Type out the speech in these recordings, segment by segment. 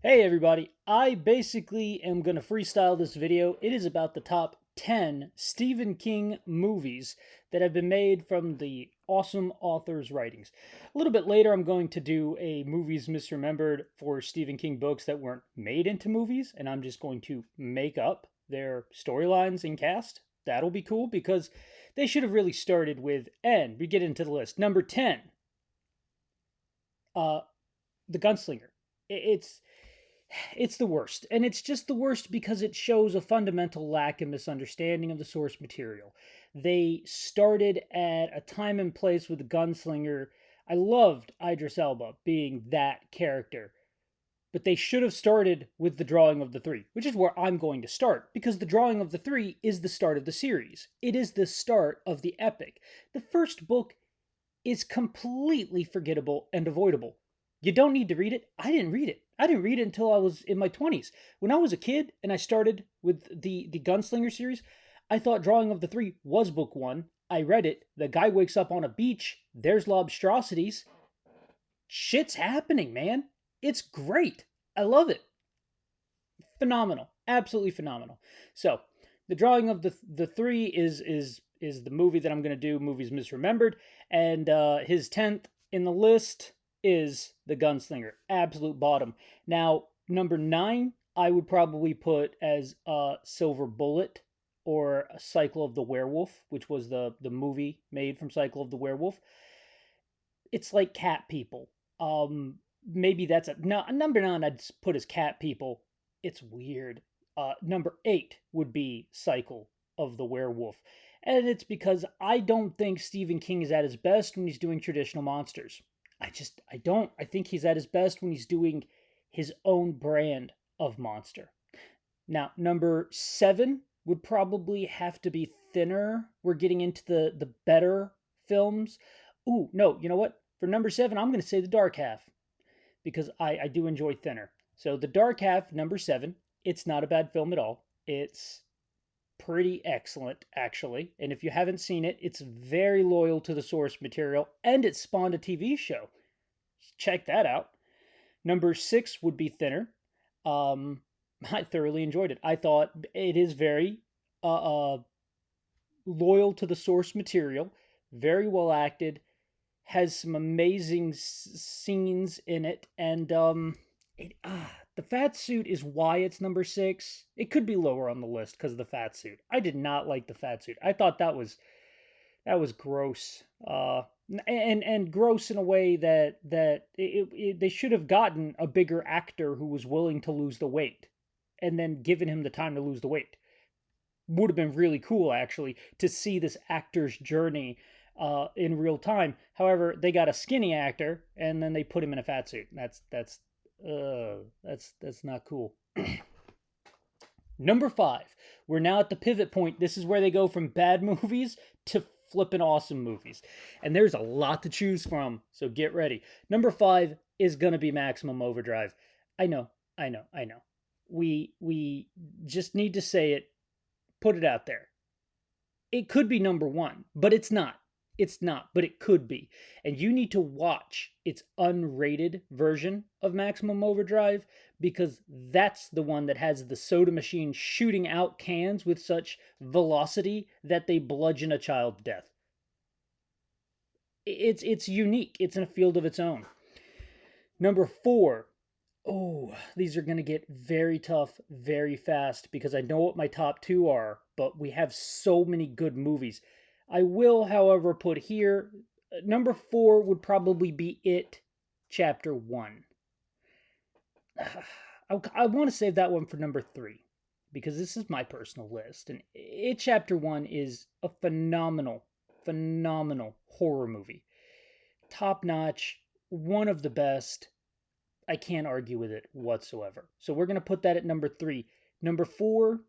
Hey everybody, I basically am going to freestyle this video. It is about the top 10 Stephen King movies that have been made from the awesome author's writings. A little bit later, I'm going to do a movies misremembered for Stephen King books that weren't made into movies, and I'm just going to make up their storylines and cast. That'll be cool because they should have really started with, and we get into the list. Number 10, uh, The Gunslinger. It's it's the worst. And it's just the worst because it shows a fundamental lack and misunderstanding of the source material. They started at a time and place with the Gunslinger. I loved Idris Elba being that character, but they should have started with the drawing of the three, which is where I'm going to start, because the drawing of the three is the start of the series. It is the start of the epic. The first book is completely forgettable and avoidable. You don't need to read it. I didn't read it. I didn't read it until I was in my 20s. When I was a kid and I started with the Gunslinger series, I thought Drawing of the Three was book one. I read it. The guy wakes up on a beach. There's lobstrosities. Shit's happening, man. It's great. I love it. Phenomenal. Absolutely phenomenal. So, the Drawing of the Three is the movie that I'm going to do, Movies Misremembered, and his 10th in the list is The Gunslinger, absolute bottom. Now, number 9, I would probably put as Silver Bullet or Cycle of the Werewolf, which was the movie made from Cycle of the Werewolf. It's like Cat People. Maybe that's no, number 9 I'd put as Cat People. It's weird. Number 8 would be Cycle of the Werewolf. And it's because I don't think Stephen King is at his best when he's doing traditional monsters. I don't. I think he's at his best when he's doing his own brand of monster. Now, number 7 would probably have to be Thinner. We're getting into the better films. Ooh, no, you know what? For number 7, I'm going to say The Dark Half because I do enjoy Thinner. So, The Dark Half, number 7, it's not a bad film at all. It's pretty excellent, actually. And if you haven't seen it, it's very loyal to the source material and it spawned a TV show. Check that out. Number 6 would be Thinner. I thoroughly enjoyed it. I thought it is very loyal to the source material, very well acted, has some amazing scenes in it, and the fat suit is why it's number 6. It could be lower on the list because of the fat suit. I did not like the fat suit. I thought that was gross. And gross in a way that they should have gotten a bigger actor who was willing to lose the weight, and then given him the time to lose the weight. Would have been really cool actually to see this actor's journey in real time. However, they got a skinny actor and then they put him in a fat suit. That's not cool. Number 5. We're now at the pivot point. This is where they go from bad movies to flippin' awesome movies. And there's a lot to choose from, so get ready. Number 5 is going to be Maximum Overdrive. I know. We just need to say it, put it out there. It could be number 1, but it's not. It's not, but it could be. And you need to watch its unrated version of Maximum Overdrive because that's the one that has the soda machine shooting out cans with such velocity that they bludgeon a child to death. It's unique. It's in a field of its own. Number 4. Oh, these are going to get very tough very fast because I know what my top 2 are, but we have so many good movies. I will, however, put here, number 4 would probably be It, Chapter 1. I want to save that one for number 3, because this is my personal list. And It, Chapter 1 is a phenomenal horror movie. Top-notch, one of the best. I can't argue with it whatsoever. So we're going to put that at number 3. Number 4...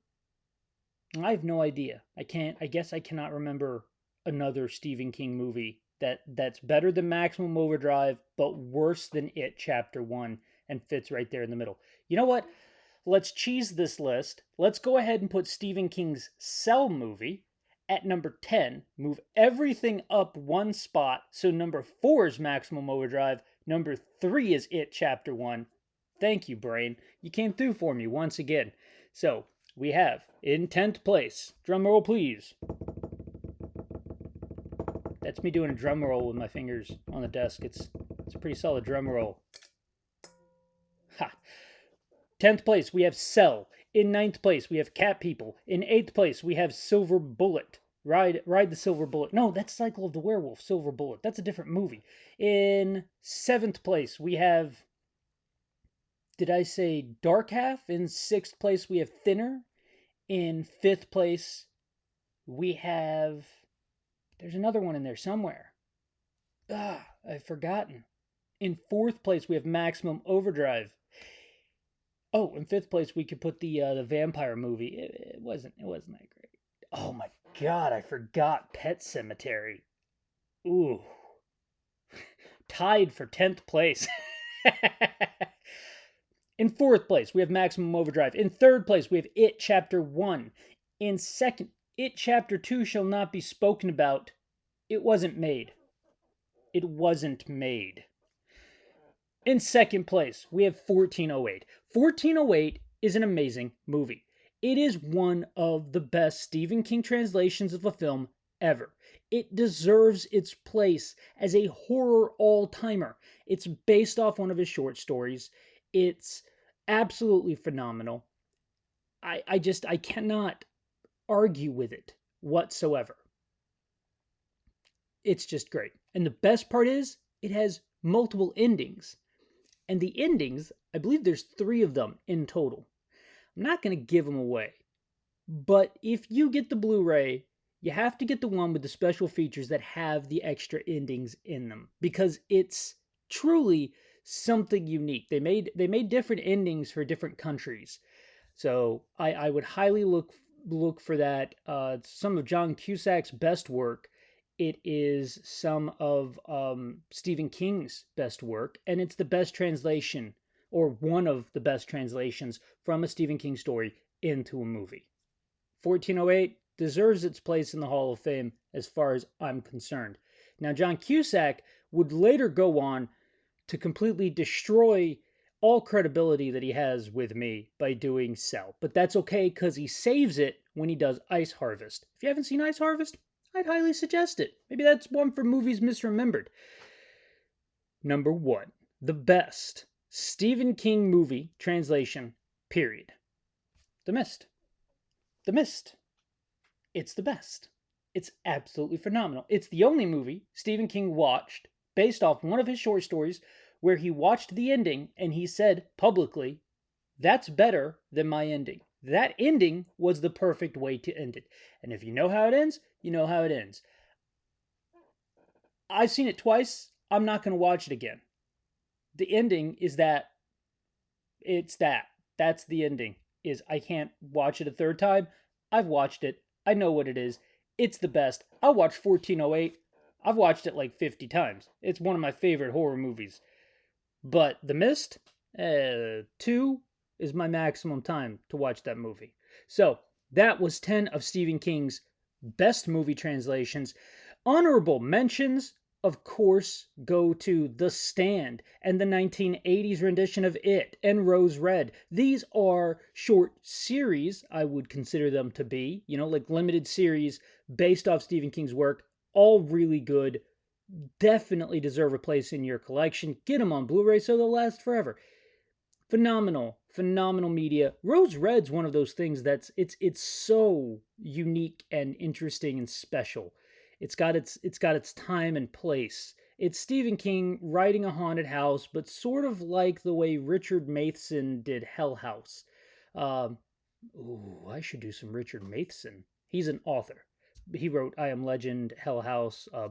I have no idea. I guess I cannot remember another Stephen King movie that's better than Maximum Overdrive, but worse than It Chapter 1 and fits right there in the middle. You know what? Let's cheese this list. Let's go ahead and put Stephen King's Cell movie at number 10. Move everything up one spot. So number 4 is Maximum Overdrive. Number 3 is It Chapter 1. Thank you, brain. You came through for me once again. So, we have in 10th place, drum roll please. That's me doing a drum roll with my fingers on the desk. It's a pretty solid drum roll. Ha! 10th place, we have Cell. In 9th place, we have Cat People. In 8th place, we have Silver Bullet. Ride the Silver Bullet. No, that's Cycle of the Werewolf, Silver Bullet. That's a different movie. In 7th place, we have, did I say Dark Half? In 6th place, we have Thinner. In 5th place, we have, there's another one in there somewhere. I've forgotten. In 4th place, we have Maximum Overdrive. Oh, in 5th place, we could put the vampire movie. It wasn't that great. Oh my god, I forgot Pet Cemetery. Ooh. Tied for 10th place. In 4th place, we have Maximum Overdrive. In 3rd place, we have It Chapter 1. In 2nd, It Chapter 2 shall not be spoken about. It wasn't made. It wasn't made. In 2nd place, we have 1408. 1408 is an amazing movie. It is one of the best Stephen King translations of a film ever. It deserves its place as a horror all-timer. It's based off one of his short stories. It's absolutely phenomenal. I cannot argue with it whatsoever. It's just great. And the best part is, it has multiple endings. And the endings, I believe there's 3 of them in total. I'm not going to give them away. But if you get the Blu-ray, you have to get the one with the special features that have the extra endings in them. Because it's truly something unique. They made different endings for different countries. So I would highly look for that. It's some of John Cusack's best work. It is some of Stephen King's best work, and it's the best translation, or one of the best translations, from a Stephen King story into a movie. 1408 deserves its place in the Hall of Fame as far as I'm concerned. Now, John Cusack would later go on to completely destroy all credibility that he has with me by doing Cell. But that's okay, because he saves it when he does Ice Harvest. If you haven't seen Ice Harvest, I'd highly suggest it. Maybe that's one for movies misremembered. Number 1, the best Stephen King movie translation, period. The Mist. The Mist. It's the best. It's absolutely phenomenal. It's the only movie Stephen King watched based off one of his short stories where he watched the ending and he said publicly, that's better than my ending. That ending was the perfect way to end it. And if you know how it ends, you know how it ends. I've seen it twice. I'm not going to watch it again. The ending is that. It's that. That's the ending. Is I can't watch it a third time. I've watched it. I know what it is. It's the best. I'll watch 1408. I've watched it like 50 times. It's one of my favorite horror movies. But The Mist, 2 is my maximum time to watch that movie. So, that was 10 of Stephen King's best movie translations. Honorable mentions, of course, go to The Stand and the 1980s rendition of It and Rose Red. These are short series, I would consider them to be, like limited series based off Stephen King's work. All really good. Definitely deserve a place in your collection. Get them on Blu-ray so they'll last forever. Phenomenal media. Rose Red's one of those things that's it's so unique and interesting and special. It's got its time and place. It's Stephen King writing a haunted house, but sort of like the way Richard Matheson did Hell House. I should do some Richard Matheson. He's an author. He wrote I Am Legend, Hell House, a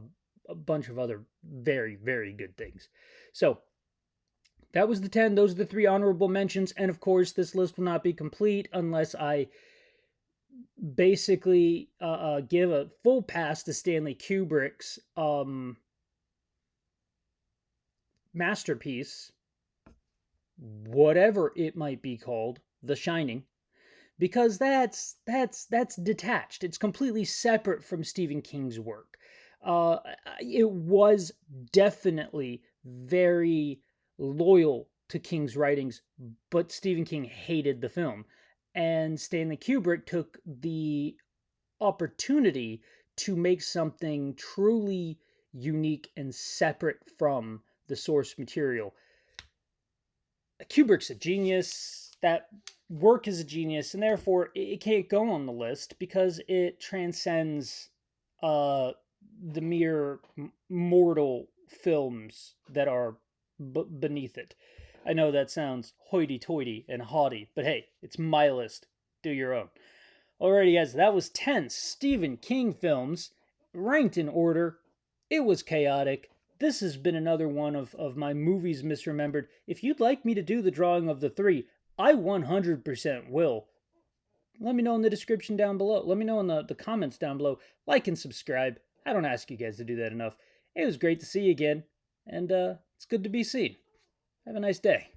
bunch of other very, very good things. So, that was the 10. Those are the 3 honorable mentions. And of course, this list will not be complete unless I basically give a full pass to Stanley Kubrick's masterpiece, whatever it might be called, The Shining, because that's detached. It's completely separate from Stephen King's work. It was definitely very loyal to King's writings, but Stephen King hated the film. And Stanley Kubrick took the opportunity to make something truly unique and separate from the source material. Kubrick's a genius. That work is a genius, and therefore it can't go on the list because it transcends uh, the mere mortal films that are beneath it. I know that sounds hoity-toity and haughty, but hey, it's my list. Do your own. Alrighty, guys, that was 10 Stephen King films ranked in order. It was chaotic. This has been another one of my movies misremembered. If you'd like me to do the drawing of the three, I 100% will. Let me know in the description down below. Let me know in the comments down below. Like and subscribe. I don't ask you guys to do that enough. It was great to see you again, and it's good to be seen. Have a nice day.